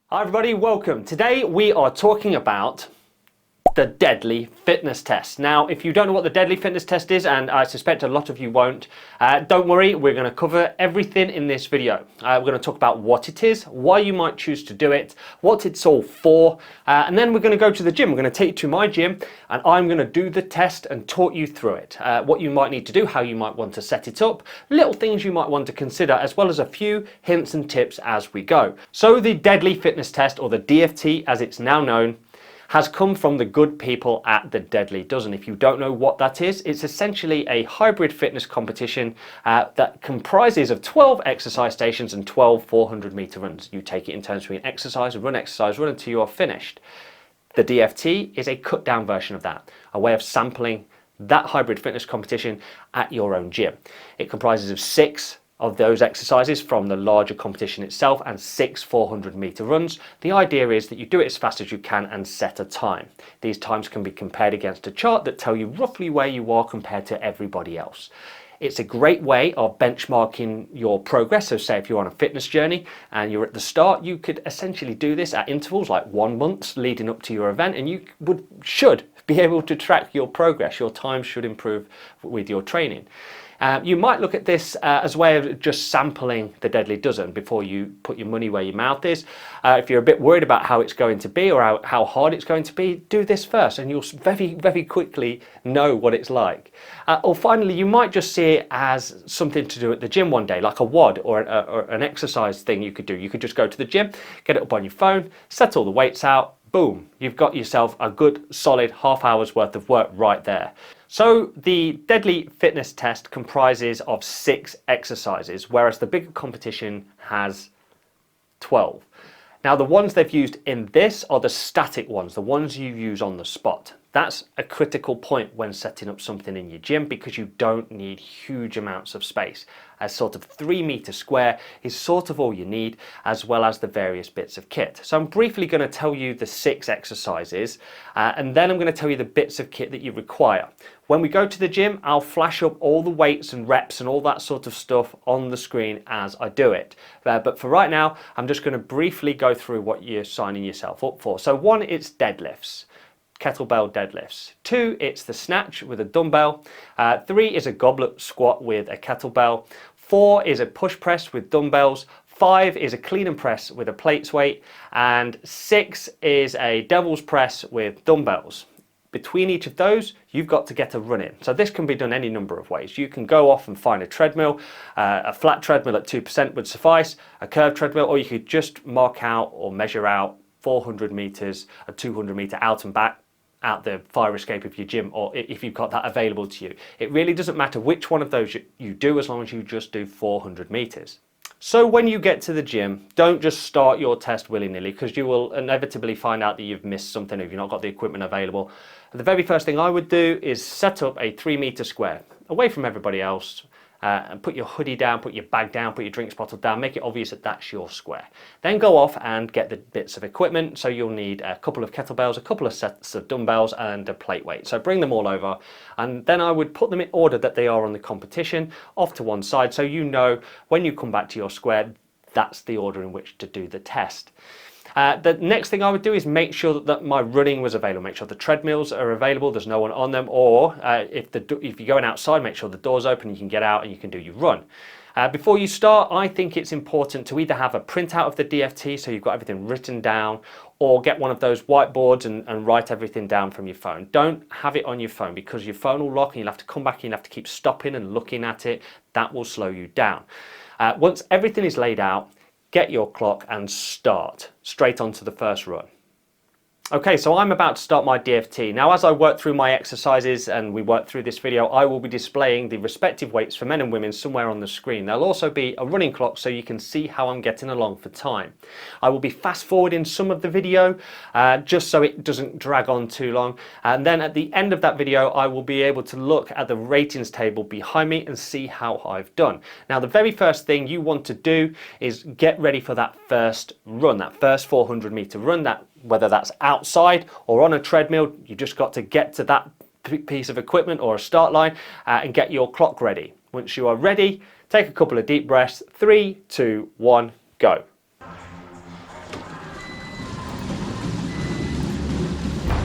Hi everybody, welcome. Today we are talking about the deadly fitness test. Now, if you don't know what the deadly fitness test is, and I suspect a lot of you won't, don't worry, we're going to cover everything in this video. We're going to talk about what it is, why you might choose to do it, what it's all for, and then we're going to go to the gym. We're going to take you to my gym and I'm going to do the test and talk you through it. What you might need to do, how you might want to set it up, little things you might want to consider, as well as a few hints and tips as we go. So the deadly fitness test, or the D.F.T as it's now known, has come from the good people at the Deadly Dozen. If you don't know what that is, it's essentially a hybrid fitness competition that comprises of 12 exercise stations and 12 400-meter runs. You take it in turns between exercise, run until you are finished. The D.F.T is a cut down version of that, a way of sampling that hybrid fitness competition at your own gym. It comprises of 6 of those exercises from the larger competition itself and 6 400-meter runs. The idea is that you do it as fast as you can and set a time. These times can be compared against a chart that tell you roughly where you are compared to everybody else. It's a great way of benchmarking your progress. So say if you're on a fitness journey and you're at the start, you could essentially do this at intervals like 1 month leading up to your event, and you should be able to track your progress. Your time should improve with your training. You might look at this as a way of just sampling the Deadly Dozen before you put your money where your mouth is. If you're a bit worried about how it's going to be or how hard it's going to be, do this first and you'll very quickly know what it's like. Or finally, you might just see it as something to do at the gym one day, like a WOD or an exercise thing you could do. You could just go to the gym, get it up on your phone, set all the weights out, boom, you've got yourself a good solid half hour's worth of work right there. So the Deadly Fitness Test comprises of 6 exercises, whereas the bigger competition has 12. Now the ones they've used in this are the static ones, the ones you use on the spot. That's a critical point when setting up something in your gym because you don't need huge amounts of space. A sort of 3-meter square is sort of all you need, as well as the various bits of kit. So I'm briefly going to tell you the 6 exercises and then I'm going to tell you the bits of kit that you require. When we go to the gym, I'll flash up all the weights and reps and all that sort of stuff on the screen as I do it. But for right now, I'm just going to briefly go through what you're signing yourself up for. So 1, it's deadlifts. Kettlebell deadlifts. 2, it's the snatch with a dumbbell. 3 is a goblet squat with a kettlebell. 4 is a push press with dumbbells. 5 is a clean and press with a plates weight. And 6 is a devil's press with dumbbells. Between each of those, you've got to get a run in. So this can be done any number of ways. You can go off and find a treadmill. A flat treadmill at 2% would suffice, a curved treadmill, or you could just mark out or measure out 400 meters, a 200-meter out and back out the fire escape of your gym, or if you've got that available to you. It really doesn't matter which one of those you do, as long as you just do 400 meters. So when you get to the gym, don't just start your test willy-nilly, because you will inevitably find out that you've missed something if you've not got the equipment available. The very first thing I would do is set up a 3-meter square away from everybody else. And put your hoodie down, put your bag down, put your drinks bottle down, make it obvious that that's your square. Then go off and get the bits of equipment. So you'll need a couple of kettlebells, a couple of sets of dumbbells and a plate weight. So bring them all over, and then I would put them in order that they are on the competition off to one side, so you know when you come back to your square, that's the order in which to do the test. The next thing I would do is make sure that my running was available, make sure the treadmills are available, there's no one on them, or if you're going outside, make sure the door's open, you can get out and you can do your run. Before you start, I think it's important to either have a printout of the D.F.T, so you've got everything written down, or get one of those whiteboards and write everything down from your phone. Don't have it on your phone, because your phone will lock and you'll have to come back and you'll have to keep stopping and looking at it. That will slow you down. Once everything is laid out, get your clock and start straight onto the first run. Okay, so I'm about to start my D.F.T. Now, as I work through my exercises and we work through this video, I will be displaying the respective weights for men and women somewhere on the screen. There'll also be a running clock so you can see how I'm getting along for time. I will be fast forwarding some of the video just so it doesn't drag on too long. And then at the end of that video, I will be able to look at the ratings table behind me and see how I've done. Now, the very first thing you want to do is get ready for that first run, that first 400-meter run, whether that's outside or on a treadmill. You just got to get to that piece of equipment or a start line and get your clock ready. Once you are ready, take a couple of deep breaths. 3, 2, 1, go.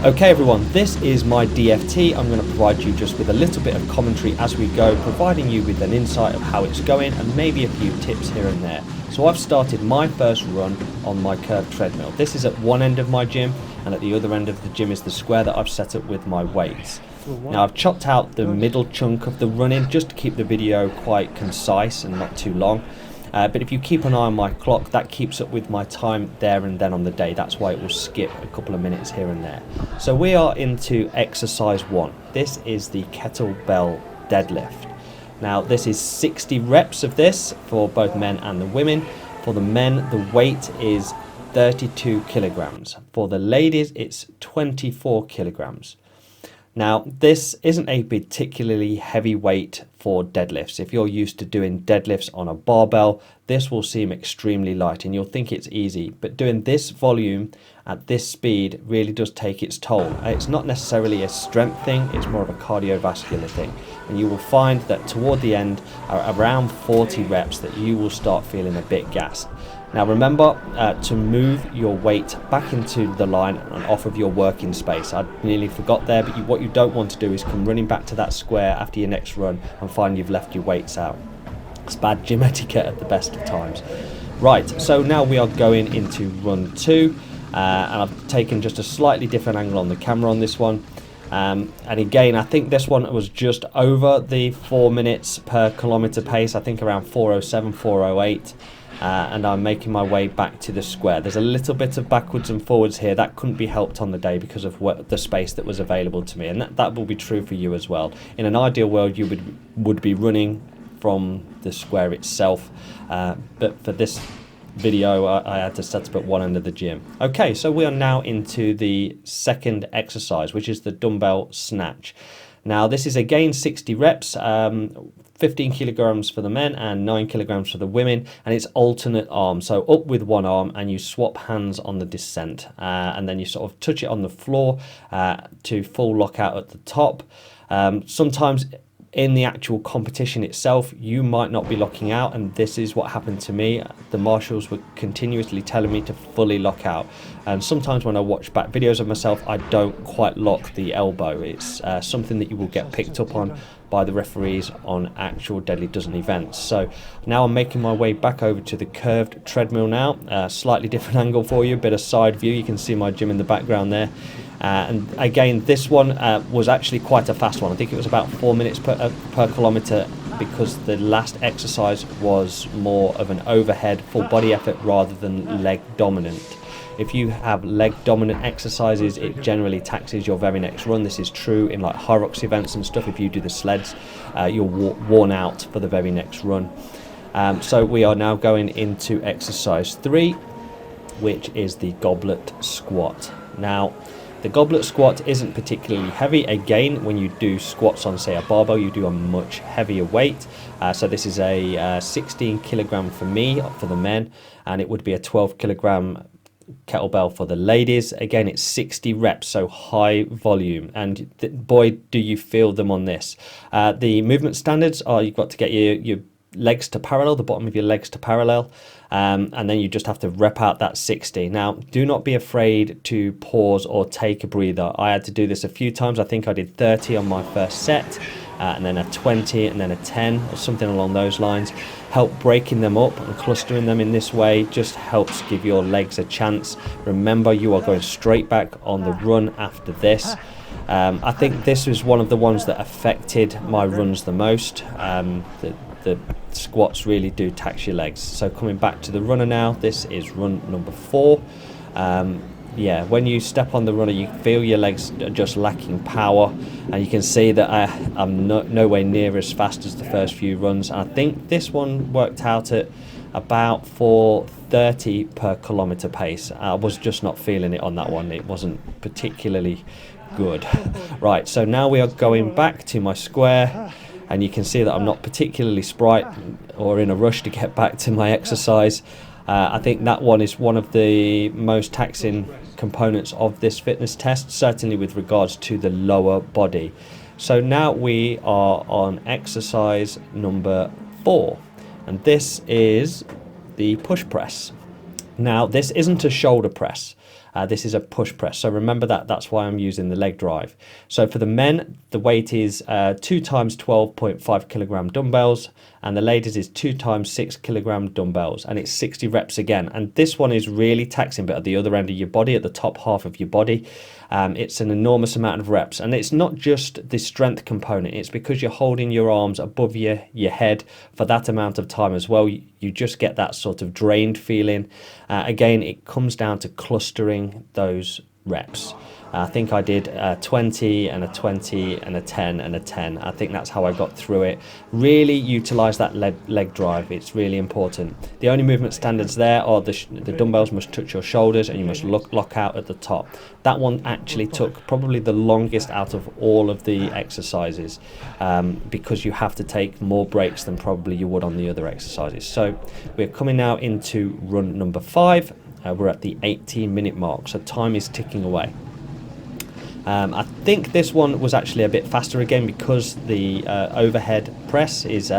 Okay everyone, this is my D.F.T. I'm going to provide you just with a little bit of commentary as we go, providing you with an insight of how it's going and maybe a few tips here and there. So I've started my first run on my curved treadmill. This is at one end of my gym, and at the other end of the gym is the square that I've set up with my weights. Now I've chopped out the middle chunk of the running just to keep the video quite concise and not too long. But if you keep an eye on my clock, that keeps up with my time there and then on the day. That's why it will skip a couple of minutes here and there. So we are into exercise 1. This is the kettlebell deadlift. Now this is 60 reps of this for both men and the women. For the men, the weight is 32 kilograms. For the ladies, it's 24 kilograms. Now, this isn't a particularly heavy weight for deadlifts. If you're used to doing deadlifts on a barbell, this will seem extremely light and you'll think it's easy. But doing this volume at this speed really does take its toll. It's not necessarily a strength thing, it's more of a cardiovascular thing. And you will find that toward the end, around 40 reps, that you will start feeling a bit gassed. Now remember to move your weight back into the line and off of your working space. I nearly forgot there, but what you don't want to do is come running back to that square after your next run and find you've left your weights out. It's bad gym etiquette at the best of times. Right, so now we are going into run 2, and I've taken just a slightly different angle on the camera on this one. And again, I think this one was just over the 4 minutes per kilometre pace, I think around 4:07, 4:08. And I'm making my way back to the square. There's a little bit of backwards and forwards here. That couldn't be helped on the day because of the space that was available to me, and that will be true for you as well. In an ideal world, you would be running from the square itself, but for this video I had to set up at one end of the gym. Okay, so we are now into the second exercise, which is the dumbbell snatch. Now this is again 60 reps, 15 kilograms for the men and 9 kilograms for the women, and it's alternate arms. So up with one arm and you swap hands on the descent, and then you sort of touch it on the floor to full lockout at the top. Sometimes in the actual competition itself, you might not be locking out, and this is what happened to me. The marshals were continuously telling me to fully lock out, and sometimes when I watch back videos of myself, I don't quite lock the elbow. It's something that you will get picked up on by the referees on actual Deadly Dozen events. So now I'm making my way back over to the curved treadmill now. Slightly different angle for you, a bit of side view. You can see my gym in the background there. And again, this one was actually quite a fast one. I think it was about 4 minutes per kilometre, because the last exercise was more of an overhead full body effort rather than leg dominant. If you have leg dominant exercises, it generally taxes your very next run. This is true in like hyrox events and stuff. If you do the sleds, you're worn out for the very next run. So we are now going into exercise 3, which is the goblet squat. Now, the goblet squat isn't particularly heavy. Again, when you do squats on, say, a barbell, you do a much heavier weight. So this is a 16 kilogram for me, for the men, and it would be a 12 kilogram kettlebell for the ladies. Again, it's 60 reps, so high volume, and boy, do you feel them on this. The movement standards are you've got to get your legs to parallel, the bottom of your legs to parallel, and then you just have to rep out that 60. Now, do not be afraid to pause or take a breather. I had to do this a few times. I think I did 30 on my first set, and then a 20, and then a 10, or something along those lines. Help breaking them up and clustering them in this way just helps give your legs a chance. Remember, you are going straight back on the run after this. I think this was one of the ones that affected my runs the most. The squats really do tax your legs. So coming back to the runner now, this is run number 4. Yeah, when you step on the runner, you feel your legs are just lacking power, and you can see that I'm nowhere near as fast as the first few runs. I think this one worked out at about 4:30 per kilometre pace. I was just not feeling it on that one. It wasn't particularly good. Right, so now we are going back to my square, and you can see that I'm not particularly sprite or in a rush to get back to my exercise. I think that one is one of the most taxing components of this fitness test, certainly with regards to the lower body. So now we are on exercise number 4, and this is the push press. Now, this isn't a shoulder press. This is a push press, so remember that. That's why I'm using the leg drive. So for the men, the weight is 2 times 12.5 kilogram dumbbells, and the ladies is 2 times 6 kilogram dumbbells, and it's 60 reps again. And this one is really taxing, but at the other end of your body, at the top half of your body. It's an enormous amount of reps, and it's not just the strength component, it's because you're holding your arms above your head for that amount of time as well. You just get that sort of drained feeling. Again, it comes down to clustering those reps. I think I did 20 and a 20 and a 10 and a 10. I think that's how I got through it. Really utilize that leg drive. It's really important. The only movement standards there are the dumbbells must touch your shoulders and you must lock out at the top. That one actually took probably the longest out of all of the exercises, because you have to take more breaks than probably you would on the other exercises. So we're coming now into run number 5. We're at the 18-minute mark, so time is ticking away. I think this one was actually a bit faster again, because the overhead press is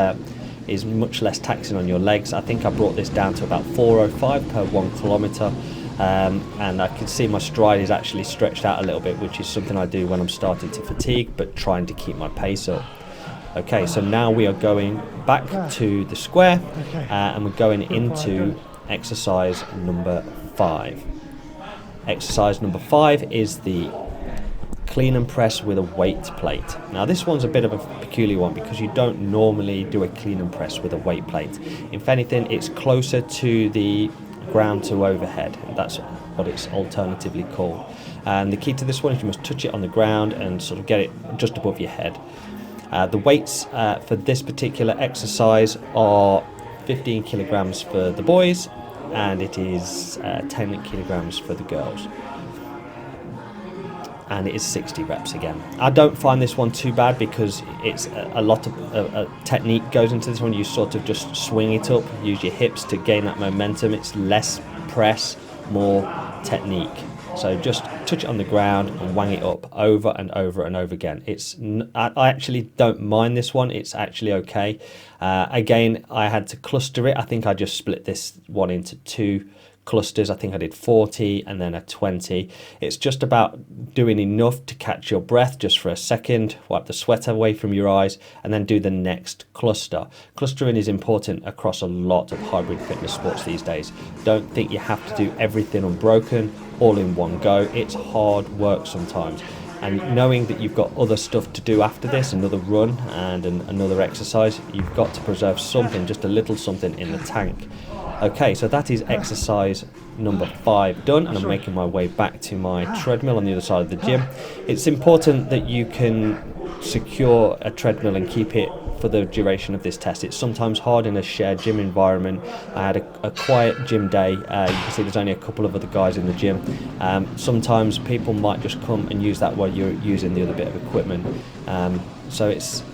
much less taxing on your legs. I think I brought this down to about 4:05 per 1 kilometer, and I can see my stride is actually stretched out a little bit, which is something I do when I'm starting to fatigue, but trying to keep my pace up. Okay, so now we are going back to the square, and we're going into exercise number 5. Exercise number 5 is the clean and press with a weight plate. Now this one's a bit of a peculiar one, because you don't normally do a clean and press with a weight plate. If anything, it's closer to the ground to overhead. That's what it's alternatively called. And the key to this one is you must touch it on the ground and sort of get it just above your head. The weights for this particular exercise are 15 kilograms for the boys, and it is 10 kilograms for the girls. And it is 60 reps again. I don't find this one too bad, because it's a lot of technique goes into this one. You sort of just swing it up, use your hips to gain that momentum. It's less press, more technique. So just touch it on the ground and wang it up over and over and over again. I actually don't mind this one. It's actually okay. Again, I had to cluster it. I think I just split this one into 2 clusters. I think I did 40 and then a 20. It's just about doing enough to catch your breath just for a second, wipe the sweat away from your eyes, and then do the next cluster. Clustering is important across a lot of hybrid fitness sports these days. Don't think you have to do everything unbroken all in one go. It's hard work sometimes. And knowing that you've got other stuff to do after this, another run and another exercise, you've got to preserve something, just a little something in the tank. Okay, so that is exercise number 5 done, and I'm making my way back to my treadmill on the other side of the gym. It's important that you can secure a treadmill and keep it for the duration of this test. It's sometimes hard in a shared gym environment. I had a quiet gym day. You can see there's only a couple of other guys in the gym. Sometimes people might just come and use that while you're using the other bit of equipment. So it's,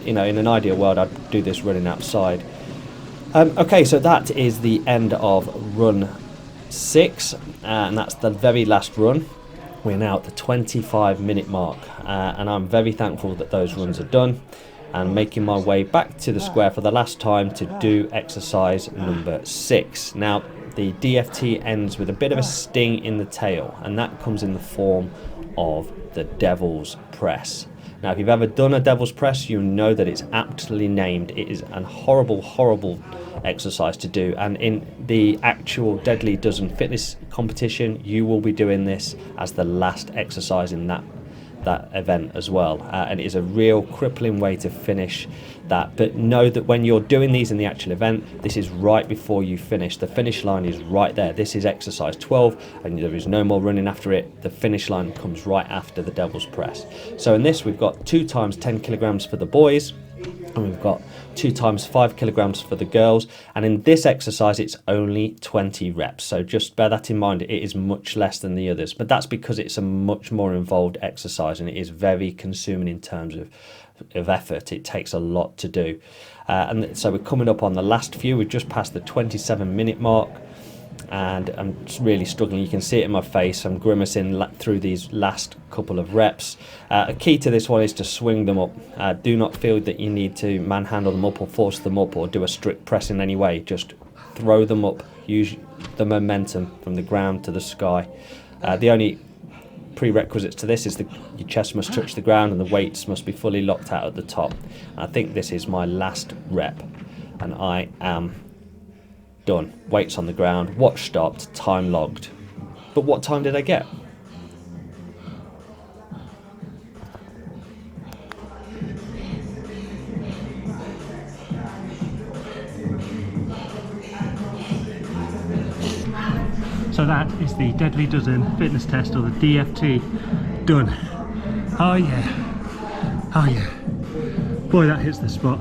in an ideal world, I'd do this running outside. Okay, so that is the end of run 6, and that's the very last run. We're now at the 25-minute mark, and I'm very thankful that those runs are done, and making my way back to the square for the last time to do exercise number 6. Now, the D.F.T ends with a bit of a sting in the tail, and that comes in the form of the devil's press. Now, if you've ever done a devil's press, you know that it's aptly named. It is a horrible, horrible exercise to do. And in the actual Deadly Dozen fitness competition, you will be doing this as the last exercise in that event as well. And it is a real crippling way to finish that. But know that when you're doing these in the actual event, this is right before you finish. The finish line is right there. This is exercise 12, and there is no more running after it. The finish line comes right after the devil's press. So in this, we've got 2 times 10 kilograms for the boys, and we've got 2 times 5 kilograms for the girls. And in this exercise, it's only 20 reps. So just bear that in mind. It is much less than the others, but that's because it's a much more involved exercise, and it is very consuming in terms of effort. It takes a lot to do. And so we're coming up on the last few. We've just passed the 27-minute mark, and I'm really struggling. You can see it in my face. I'm grimacing through these last couple of reps. A key to this one is to swing them up. Do not feel that you need to manhandle them up or force them up or do a strict press in any way. Just throw them up. the momentum from the ground to the sky. The only prerequisites to this is your chest must touch the ground and the weights must be fully locked out at the top. And I think this is my last rep and I am done. Weights on the ground, watch stopped, time logged. But what time did I get? So that is the Deadly Dozen fitness test, or the D.F.T. done. Oh yeah, oh yeah. Boy, that hits the spot.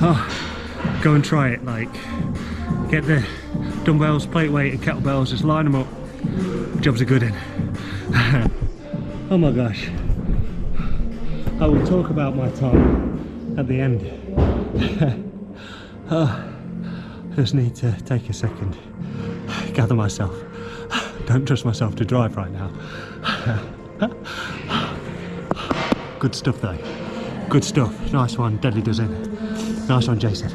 Oh, go and try it. Like, get the dumbbells, plate weight and kettlebells, just line them up. Job's a good one. Oh my gosh. I will talk about my time at the end. Oh. Just need to take a second, gather myself. Don't trust myself to drive right now. Good stuff though, good stuff. Nice one, Deadly Dozen. Nice one, Jason.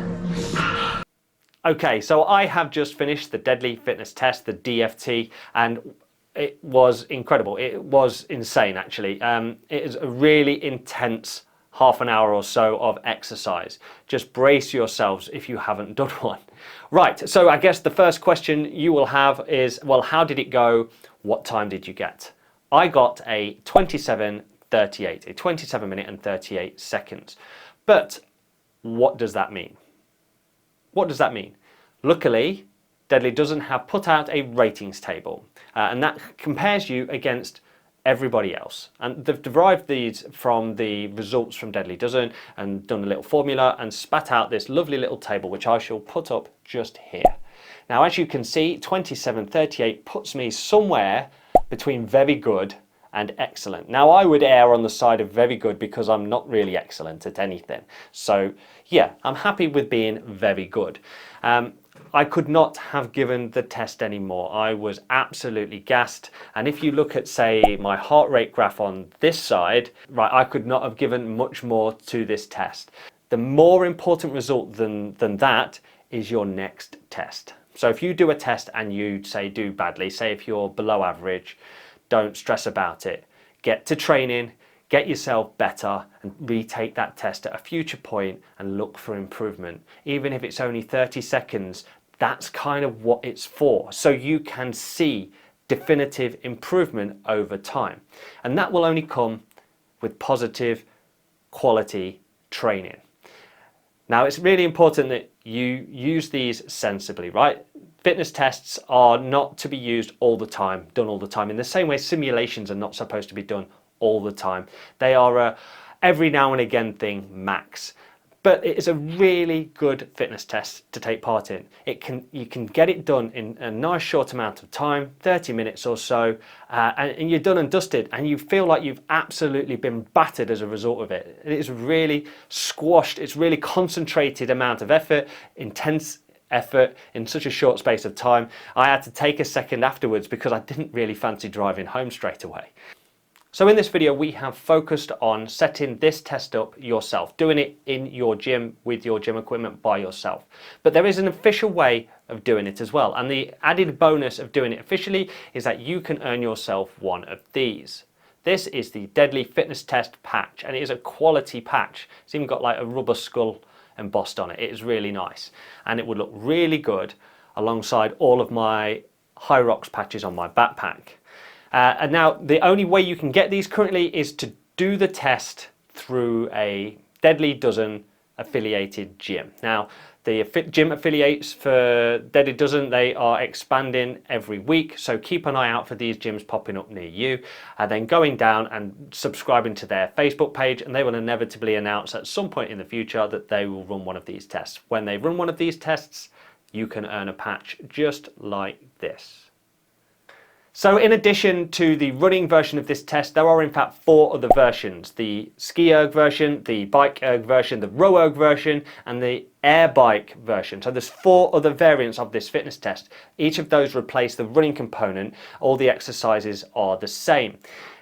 Okay, so I have just finished the Deadly Fitness Test, the D.F.T, and it was incredible. It was insane actually. It is a really intense half an hour or so of exercise. Just brace yourselves if you haven't done one. Right, so I guess the first question you will have is, well, how did it go? What time did you get? I got a 27:38, a 27 minute and 38 seconds. But what does that mean? What does that mean? Luckily, Deadly doesn't have put out a ratings table, and that compares you against everybody else, and they've derived these from the results from Deadly Dozen and done a little formula and spat out this lovely little table, which I shall put up just here. Now, as you can see, 27:38 puts me somewhere between very good and excellent. Now, I would err on the side of very good because I'm not really excellent at anything. So yeah, I'm happy with being very good. I could not have given the test anymore. I was absolutely gassed. And if you look at, say, my heart rate graph on this side, right, I could not have given much more to this test. The more important result than that is your next test. So if you do a test and you, say, do badly, say if you're below average, don't stress about it. Get to training, get yourself better, and retake that test at a future point and look for improvement. Even if it's only 30 seconds, that's kind of what it's for. So you can see definitive improvement over time. And that will only come with positive quality training. Now, it's really important that you use these sensibly, right? Fitness tests are not to be used all the time, done all the time. In the same way, simulations are not supposed to be done all the time. They are a every now and again thing, max. But it is a really good fitness test to take part in. You can get it done in a nice short amount of time, 30 minutes or so, and you're done and dusted, and you feel like you've absolutely been battered as a result of it. It is really squashed, it's really concentrated amount of effort, intense effort in such a short space of time. I had to take a second afterwards because I didn't really fancy driving home straight away. So in this video, we have focused on setting this test up yourself, doing it in your gym with your gym equipment by yourself. But there is an official way of doing it as well. And the added bonus of doing it officially is that you can earn yourself one of these. This is the Deadly Fitness Test patch, and it is a quality patch. It's even got like a rubber skull embossed on it. It is really nice, and it would look really good alongside all of my hyrox patches on my backpack. And now the only way you can get these currently is to do the test through a Deadly Dozen affiliated gym. Now, the gym affiliates for Deadly Dozen, they are expanding every week, so keep an eye out for these gyms popping up near you, and then going down and subscribing to their Facebook page, and they will inevitably announce at some point in the future that they will run one of these tests. When they run one of these tests, you can earn a patch just like this. So in addition to the running version of this test, there are in fact 4 other versions: the ski erg version, the bike erg version, the row erg version, and the air bike version. So there's 4 other variants of this fitness test. Each of those replace the running component. All the exercises are the same.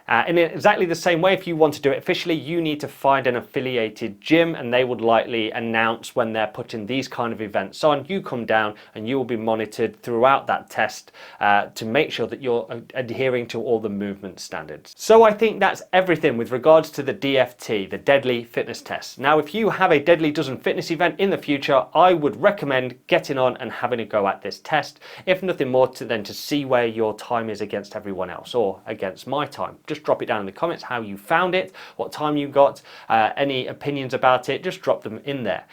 In exactly the same way, if you want to do it officially, you need to find an affiliated gym, and they would likely announce when they're putting these kind of events on. You come down and you will be monitored throughout that test to make sure that you're adhering to all the movement standards. So I think that's everything with regards to the D.F.T, the Deadly Fitness Test. Now, if you have a Deadly Dozen Fitness event in the future, I would recommend getting on and having a go at this test, if nothing more than to see where your time is against everyone else or against my time. Just drop it down in the comments how you found it, what time you got, any opinions about it, just drop them in there.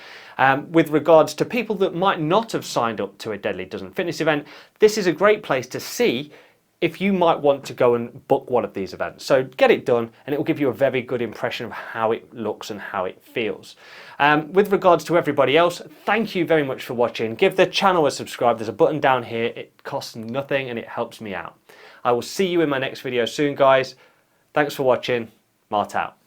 With regards to people that might not have signed up to a Deadly Dozen Fitness event, this is a great place to see if you might want to go and book one of these events. So get it done and it will give you a very good impression of how it looks and how it feels. With regards to everybody else, thank you very much for watching. Give the channel a subscribe. There's a button down here. It costs nothing and it helps me out. I will see you in my next video soon, guys. Thanks for watching. Mart out.